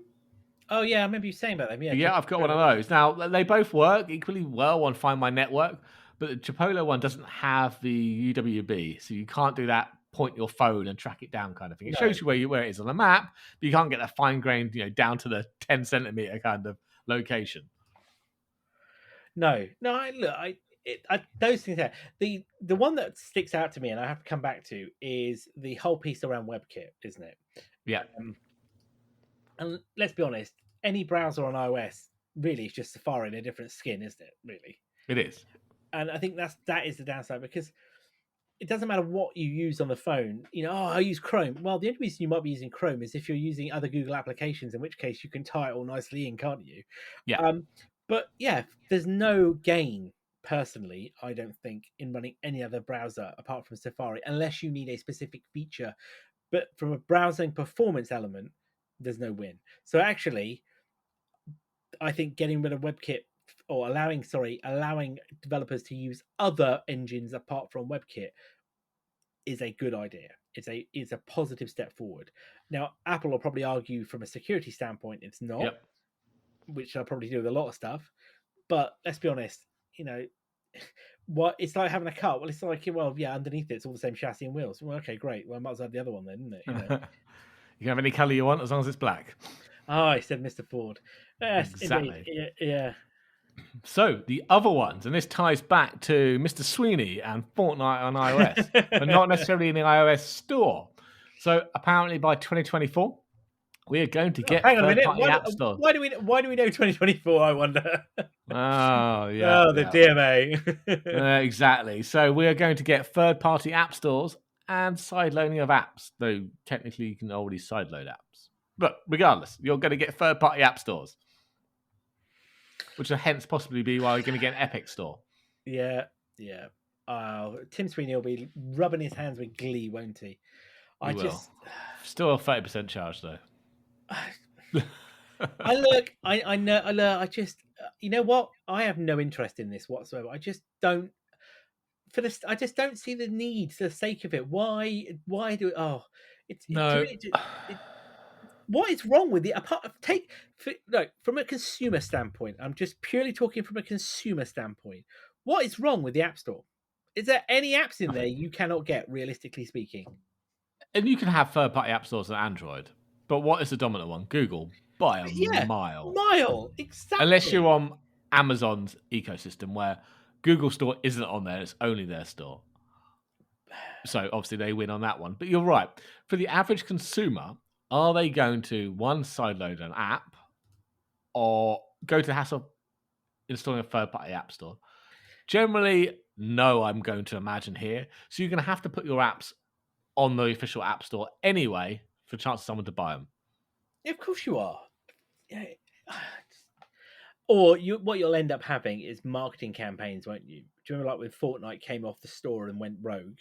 A: Oh yeah, I remember you saying about them.
B: Yeah, I've got one of those. Now they both work equally well on Find My network, but the Chipolo one doesn't have the UWB, so you can't do that. Point your phone and track it down, kind of thing. It shows you where it is on the map, but you can't get that fine-grained, down to the 10 centimeter kind of location.
A: No. Those things there. The one that sticks out to me, and I have to come back to, is the whole piece around WebKit, isn't it?
B: Yeah.
A: And let's be honest, any browser on iOS really is just Safari in a different skin, isn't it? Really,
B: it is.
A: And I think that is the downside, because it doesn't matter what you use on the phone. I use Chrome. Well, the only reason you might be using Chrome is if you're using other Google applications, in which case you can tie it all nicely in, can't you?
B: Yeah.
A: But yeah, there's no gain. Personally, I don't think in running any other browser apart from Safari, unless you need a specific feature. But from a browsing performance element, there's no win. So actually, I think getting rid of WebKit, or allowing developers to use other engines apart from WebKit, is a good idea. It's a positive step forward. Now, Apple will probably argue from a security standpoint it's not, which they'll probably do with a lot of stuff. But let's be honest, what it's like having a car. Well, it's like, underneath it's all the same chassis and wheels. Well, okay, great. Well, I might as well have the other one then, isn't it?
B: You can have any colour you want as long as it's black.
A: I said Mr. Ford. Yes,
B: exactly.
A: Yeah.
B: So the other ones, and this ties back to Mr. Sweeney and Fortnite on iOS, but not necessarily in the iOS store. So apparently by 2024, we are going to get third-party app stores.
A: Why do we know 2024? I wonder.
B: Oh yeah.
A: Oh, the DMA.
B: Exactly. So we are going to get third-party app stores and sideloading of apps, though technically you can already sideload apps. But regardless, you're going to get third-party app stores, which will hence possibly be why you're going to get an Epic store.
A: Yeah. Tim Sweeney will be rubbing his hands with glee, won't he?
B: Still a 30% charge though.
A: I know. I just, you know what? I have no interest in this whatsoever. I just don't. I just don't see the need for the sake of it. Why do it? Oh, it's
B: no.
A: What is wrong with the from a consumer standpoint? I'm just purely talking from a consumer standpoint. What is wrong with the App Store? Is there any apps in there you cannot get, realistically speaking?
B: And you can have third-party app stores on Android, but what is the dominant one? Google, by a mile.
A: Exactly.
B: Unless you're on Amazon's ecosystem, where Google Store isn't on there; it's only their store. So obviously they win on that one. But you're right. For the average consumer, are they going to sideload an app or go to the hassle of installing a third-party app store? Generally, no, I'm going to imagine here. So you're going to have to put your apps on the official app store anyway for a chance of someone to buy them.
A: Yeah, of course you are. Yeah. Or what you'll end up having is marketing campaigns, won't you? Do you remember like when Fortnite came off the store and went rogue?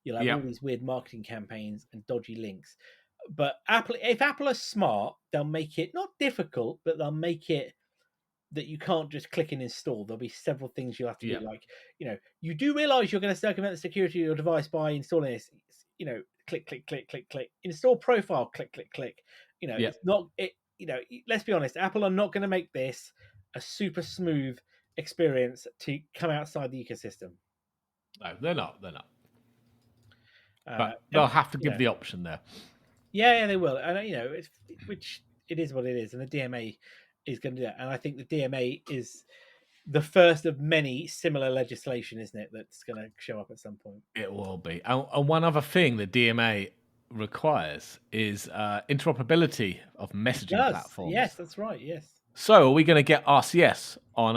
A: You'll have all these weird marketing campaigns and dodgy links. But if Apple are smart, they'll make it not difficult, but they'll make it that you can't just click and install. There'll be several things you'll have to do. Like, you do realize you're going to circumvent the security of your device by installing this. Click, click, click, click, click. Install profile, click, click, click. It's not it. Let's be honest. Apple are not going to make this a super smooth experience to come outside the ecosystem.
B: No, they're not. They're not. But they'll have to give the option there.
A: Yeah, they will. And which it is what it is, and the DMA is going to do that. And I think the DMA is the first of many similar legislation, isn't it? That's going to show up at some point.
B: It will be. And one other thing the DMA requires is interoperability of messaging platforms.
A: Yes, that's right. Yes.
B: So are we going to get RCS on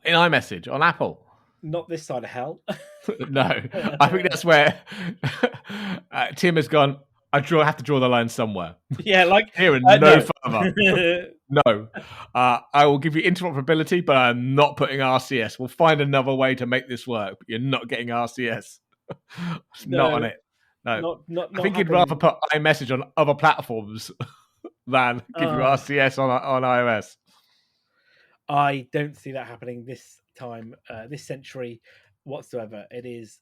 B: in iMessage on Apple?
A: Not this side of hell.
B: No, I think that's where Tim has gone. I have to draw the line somewhere.
A: Yeah, like
B: here and no further. No, I will give you interoperability, but I'm not putting RCS. We'll find another way to make this work, but you're not getting RCS. Not on it. No,
A: not
B: I think you'd rather put iMessage on other platforms than give you RCS on iOS.
A: I don't see that happening this time, this century whatsoever. It is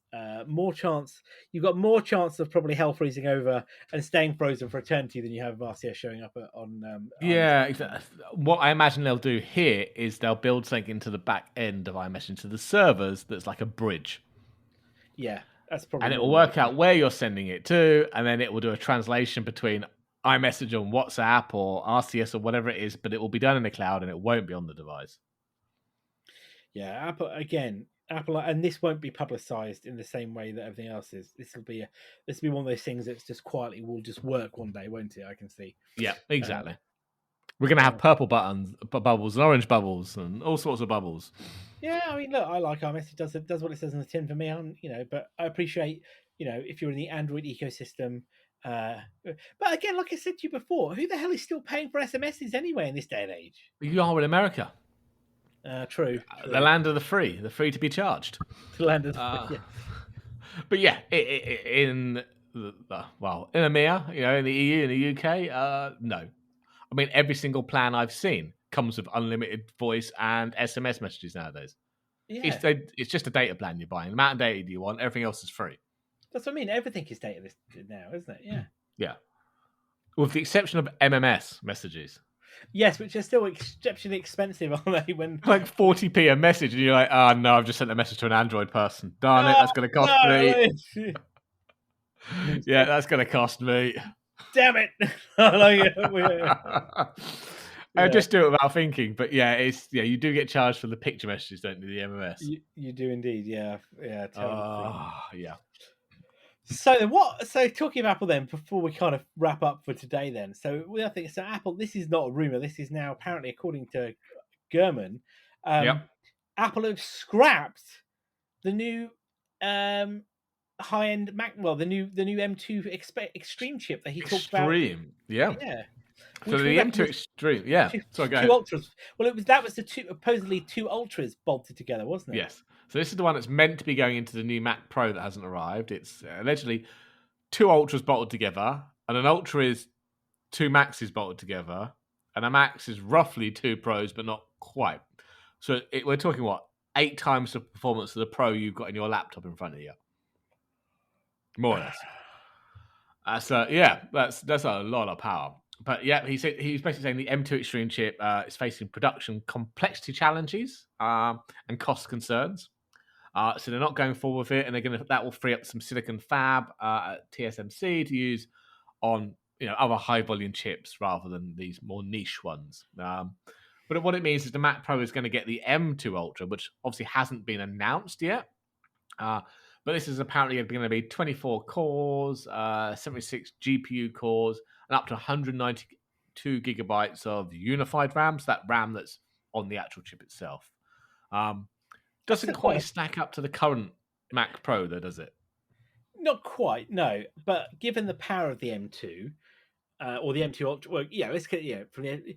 A: more chance. You've got more chance of probably hell freezing over and staying frozen for eternity than you have RCS showing up on.
B: Exactly. What I imagine they'll do here is they'll build something into the back end of iMessage to the servers that's like a bridge.
A: Yeah, that's probably.
B: And it will work out where you're sending it to, and then it will do a translation between iMessage on WhatsApp or RCS or whatever it is, but it will be done in the cloud and it won't be on the device.
A: Yeah, Apple, and this won't be publicized in the same way that everything else is. This will be one of those things that's just quietly will just work one day, won't it? I can see.
B: Yeah, exactly. We're going to have purple bubbles and orange bubbles and all sorts of bubbles.
A: Yeah, I mean, look, I like iMessage. Does what it says on the tin for me. But I appreciate, if you're in the Android ecosystem. But again, like I said to you before, who the hell is still paying for SMSs anyway in this day and age?
B: You are in America.
A: True.
B: The land of the free to be charged.
A: The land of the free. Yeah.
B: But yeah, in EMEA, in the EU, in the UK, no. I mean, every single plan I've seen comes with unlimited voice and SMS messages nowadays. Yeah. It's just a data plan you're buying. The amount of data do you want? Everything else is free.
A: That's what I mean. Everything is data now, isn't it? Yeah.
B: Yeah. With the exception of MMS messages.
A: Yes, which are still exceptionally expensive, aren't they? When
B: like 40p a message, and you're like, oh no, I've just sent a message to an Android person. Darn it, that's going to cost me. Yeah, that's going to cost me.
A: Damn it!
B: I just do it without thinking, but you do get charged for the picture messages, don't you? The MMS.
A: You do indeed, yeah.
B: Yeah.
A: So talking of Apple then, before we kind of wrap up for today then. So Apple, this is not a rumor. This is now apparently, according to Gurman, Apple have scrapped the new high-end Mac, the new M2 Extreme chip that he talked about.
B: Extreme, yeah. So the M2 Extreme,
A: Sorry, go ahead. Two Ultras. Well, that was the supposedly two Ultras bolted together, wasn't it?
B: Yes. So this is the one that's meant to be going into the new Mac Pro that hasn't arrived. It's allegedly two Ultras bolted together, and an Ultra is two Maxes bolted together, and a Max is roughly two Pros, but not quite. So we're talking 8 times the performance of the Pro you've got in your laptop in front of you, more or less. That's a lot of power. But yeah, he's basically saying the M2 Extreme chip is facing production complexity challenges and cost concerns. So they're not going forward with it, and that will free up some silicon fab at TSMC to use on other high volume chips rather than these more niche ones. But what it means is the Mac Pro is going to get the M2 Ultra, which obviously hasn't been announced yet. But this is apparently going to be 24 cores, 76 GPU cores, and up to 192 gigabytes of unified RAM. So that RAM that's on the actual chip itself. Doesn't quite stack up to the current Mac Pro, though, does it?
A: Not quite, no. But given the power of the M2 or the M2 Ultra, well, from the.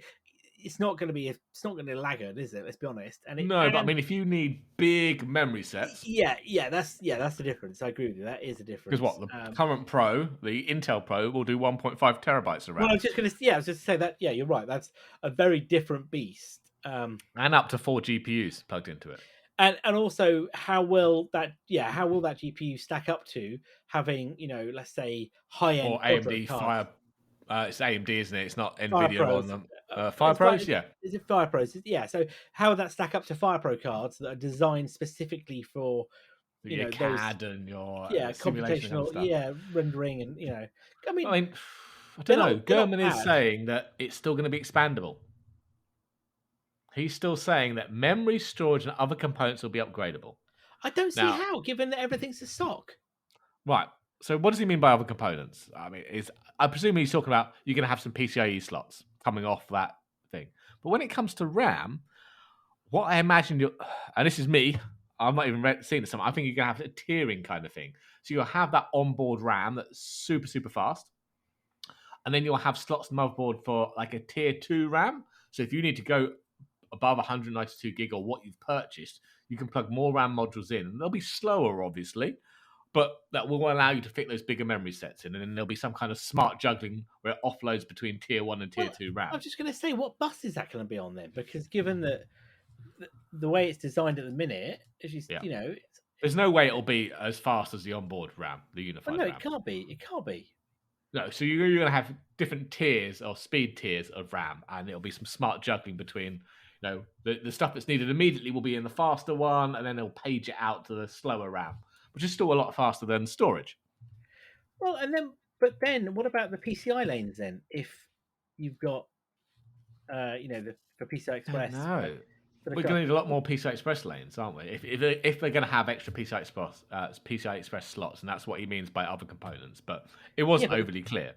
A: It's not going to laggard, is it? Let's be honest.
B: But I mean, if you need big memory sets,
A: that's the difference. I agree with you. That is a difference.
B: Because the current Pro, the Intel Pro, will do 1.5 terabytes of RAM.
A: Well, I was just going to say that. Yeah, you're right. That's a very different beast.
B: And up to 4 GPUs plugged into it.
A: And also, how will that GPU stack up to having let's say high end
B: or AMD Fire? It's AMD, isn't it? It's not Nvidia on them.
A: Fire Pros, yeah. Is it Fire Pros? Yeah. So how would that stack up to Fire Pro cards that are designed specifically for
B: your CAD and your
A: computational rendering and I mean
B: I don't know. Gurman is saying that it's still going to be expandable. He's still saying that memory, storage, and other components will be upgradable.
A: I don't see how, given that everything's a stock.
B: Right. So what does he mean by other components? I mean, I presume he's talking about you're going to have some PCIe slots coming off that thing. But when it comes to RAM, what I imagine and this is me, I've not even seen this. I think you're going to have a tiering kind of thing. So you'll have that onboard RAM that's super, super fast. And then you'll have slots in the motherboard for like a tier 2 RAM. So if you need to go above 192 gig or what you've purchased, you can plug more RAM modules in. And they'll be slower, obviously. But that will allow you to fit those bigger memory sets in, and then there'll be some kind of smart juggling where it offloads between tier 1 and tier 2 RAM.
A: I was just going to say, what bus is that going to be on then? Because given that the way it's designed at the minute,
B: there's no way it'll be as fast as the onboard RAM, the unified RAM.
A: It can't be. It can't be.
B: No, so you're going to have different tiers or speed tiers of RAM, and it'll be some smart juggling between, the stuff that's needed immediately will be in the faster one, and then they'll page it out to the slower RAM, which is still a lot faster than storage.
A: Well, but then what about the PCI lanes then? If you've got, for PCI Express,
B: no, we're going to need a lot more PCI Express lanes, aren't we? If they're going to have extra PCI Express slots, and that's what he means by other components. But it wasn't overly clear.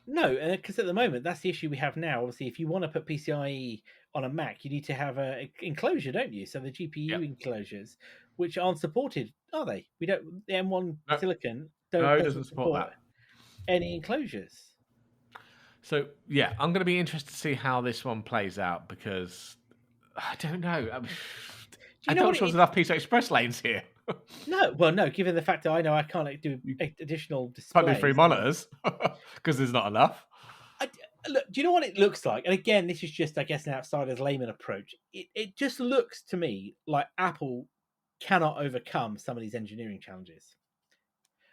A: No, because at the moment that's the issue we have now. Obviously, if you want to put PCIe on a Mac, you need to have an enclosure, don't you? So the GPU enclosures, which aren't supported, are they? We don't. The M1 silicon doesn't support that. Any enclosures.
B: So yeah, I'm going to be interested to see how this one plays out because I don't know. I don't sure there's enough PCI Express lanes here.
A: No. Given the fact that I know I can't do additional displays.
B: Can't do 3 monitors because there's not enough.
A: Look, do you know what it looks like? And again, this is just, I guess, an outsider's layman approach. It just looks to me like Apple cannot overcome some of these engineering challenges.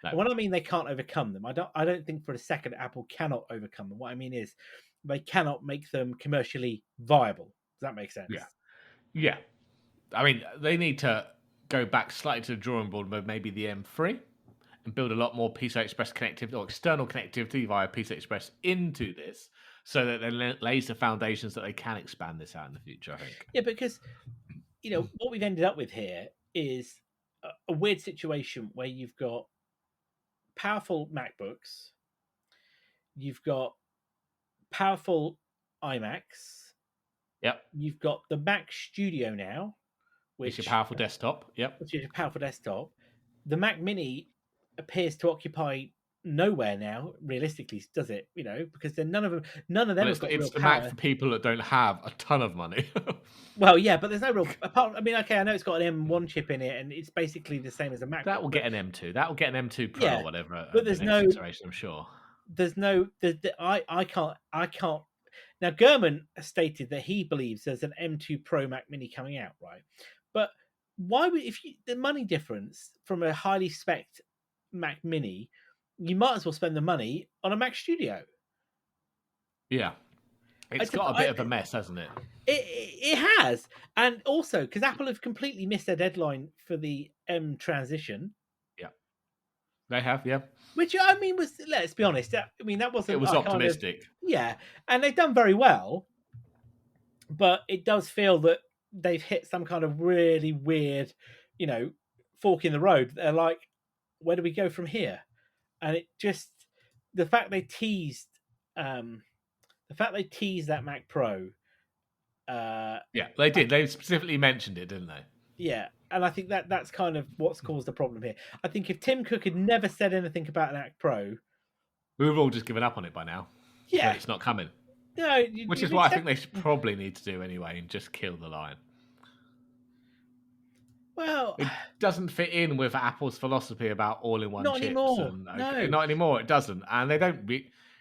A: No. And when I mean they can't overcome them, I don't think for a second Apple cannot overcome them. What I mean is they cannot make them commercially viable. Does that make sense?
B: Yeah. I mean, they need to go back slightly to the drawing board with maybe the M3 and build a lot more PCI Express connectivity or external connectivity via PCI Express into this so that it lays the foundations that they can expand this out in the future, I think.
A: Yeah, because, what we've ended up with here is a weird situation where you've got powerful MacBooks, you've got powerful iMacs, you've got the Mac Studio now, which is
B: a powerful desktop.
A: Which is a powerful desktop. The Mac Mini appears to occupy nowhere now, realistically, does it? Because then none of them
B: it's the power. Mac for people that don't have a ton of money.
A: Well, yeah, but there's no real I know it's got an M1 chip in it, and it's basically the same as a Mac.
B: That will get an M2. That will get an M2 Pro or whatever.
A: But there's no
B: iteration, I'm sure.
A: I can't. Now, Gurman has stated that he believes there's an M2 Pro Mac Mini coming out, right? But why would the money difference from a highly spec'd Mac Mini, you might as well spend the money on a Mac Studio.
B: Yeah. It's got a bit of a mess, hasn't it?
A: It has. And also, because Apple have completely missed their deadline for the M transition.
B: Yeah. They have, yeah.
A: Which, I mean, let's be honest, that wasn't...
B: It was optimistic.
A: And they've done very well. But it does feel that they've hit some kind of really weird, fork in the road. They're like, where do we go from here? And it just... The fact they teased that Mac Pro...
B: yeah, they did. They specifically mentioned it, didn't they?
A: Yeah, and I think that's kind of what's caused the problem here. I think if Tim Cook had never said anything about an Mac Pro,
B: we would all just given up on it by now.
A: Yeah,
B: it's not coming.
A: No,
B: which is what I think they should probably need to do anyway, and just kill the line.
A: Well,
B: it doesn't fit in with Apple's philosophy about all-in-one chips.
A: Anymore. No,
B: not anymore. It doesn't, and they don't.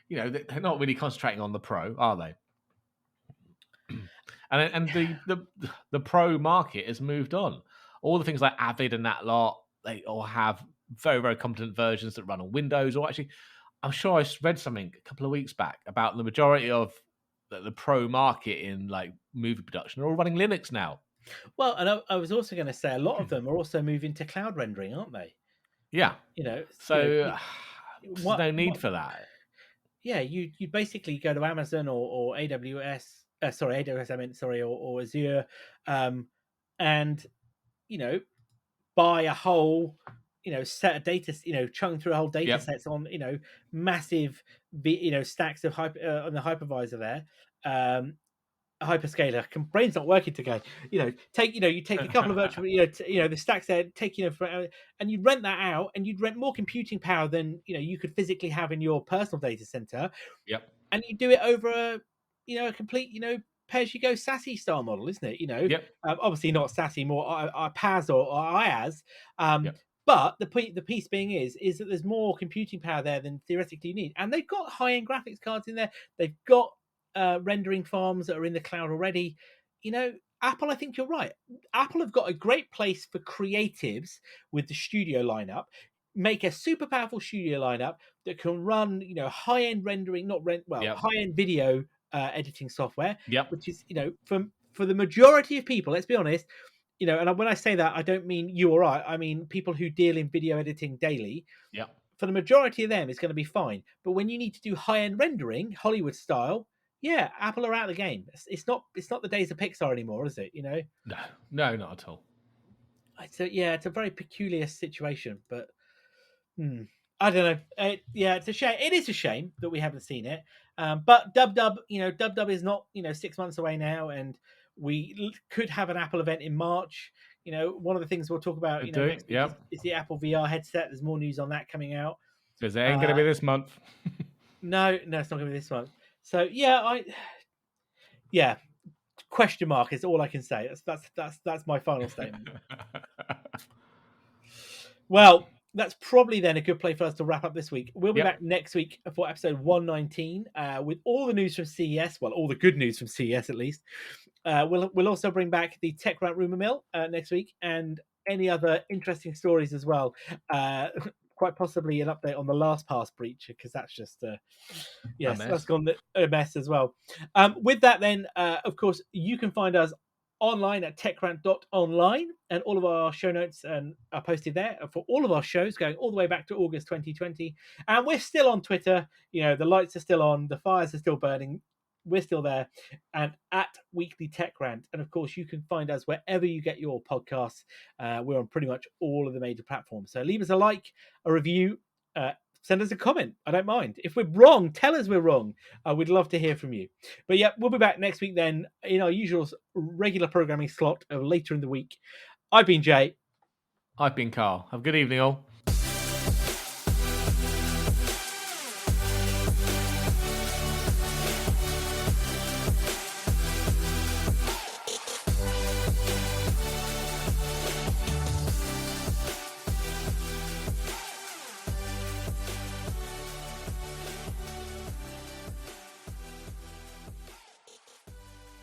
B: They're not really concentrating on the Pro, are they? And the Pro market has moved on. All the things like Avid and that lot, they all have very, very competent versions that run on Windows. Or actually, I'm sure I read something a couple of weeks back about the majority of the Pro market in like movie production are all running Linux now.
A: Well, and I was also going to say a lot of them are also moving to cloud rendering, aren't they?
B: Yeah.
A: So
B: there's no need for that.
A: Yeah, you basically go to Amazon or AWS. AWS, I meant, or Azure, and buy a whole set of data, chunk through a whole data sets on massive stacks of on the hypervisor there. Hyperscaler. Brain's not working today. You take a couple of virtual, the stacks there, take and you'd rent that out, and you'd rent more computing power than you could physically have in your personal data center.
B: Yep.
A: And you do it over a complete pay-as-you-go SASE style model, isn't it?
B: Yep.
A: Obviously not SASE, more PaaS or IaaS. But the piece being is that there's more computing power there than theoretically you need, and they've got high-end graphics cards in there. They've got rendering farms that are in the cloud already. Apple, I think you're right. Apple have got a great place for creatives with the studio lineup. Make a super powerful studio lineup that can run, high-end rendering, high-end video editing software. Which is, for the majority of people, let's be honest, and when I say that, I don't mean you or I mean people who deal in video editing daily. For the majority of them, it's going to be fine. But when you need to do high-end rendering, Hollywood style, Apple are out of the game. It's not the days of Pixar anymore, is it?
B: No, not at all.
A: It's a very peculiar situation, but I don't know. It's a shame. It is a shame that we haven't seen it. But Dub, is not 6 months away now, and we could have an Apple event in March. One of the things we'll talk about, next week is the Apple VR headset. There's more news on that coming out.
B: Because it ain't going to be this month.
A: No, it's not going to be this month. So question mark is all I can say. That's my final statement. Well, that's probably then a good place for us to wrap up this week. We'll be back next week for episode 119 with all the news from CES. Well, all the good news from CES at least. We'll also bring back the Tech Rant Rumor Mill next week, and any other interesting stories as well. Quite possibly an update on the LastPass breach, because that's just that's gone a mess as well. With that then, of course, you can find us online at techrant.online, and all of our show notes are posted there for all of our shows going all the way back to August 2020. And we're still on Twitter. The lights are still on, the fires are still burning. We're still there, and at Weekly Tech Rant. And of course, you can find us wherever you get your podcasts. We're on pretty much all of the major platforms. So leave us a like, a review, send us a comment. I don't mind. If we're wrong, tell us we're wrong. We'd love to hear from you. But we'll be back next week then in our usual regular programming slot of later in the week. I've been Jay.
B: I've been Carl. Have a good evening, all.